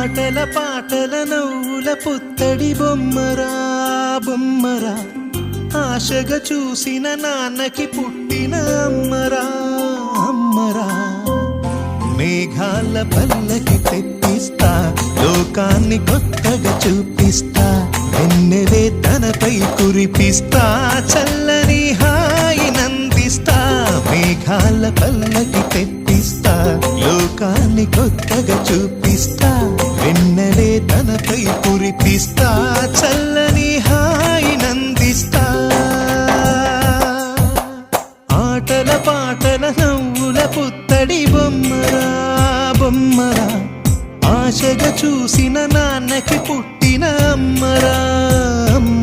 ఆటల పాటల నవ్వుల పుత్తడి బొమ్మరా బొమ్మరా, ఆశగా చూసిన నాన్నకి పుట్టిన అమ్మరా అమ్మరా. మేఘాల పల్లకి తెప్పిస్తా, లోకాన్ని కొత్తగా చూపిస్తా, వెన్నెలే తనపై కురిపిస్తా, చల్లని హాయి నందిస్తా. మేఘాల పల్లకి తెప్పిస్తా, లోకాన్ని కొత్తగా చూపిస్తా, వెన్నెలే తనపై కురిపిస్తా, చల్లని హాయి నందిస్తా. ఆటల పాటల నవ్వుల పుత్తడి బొమ్మరా బొమ్మరా, ఆశగా చూసిన నాన్నకి పుట్టిన అమ్మరా అమ్మ.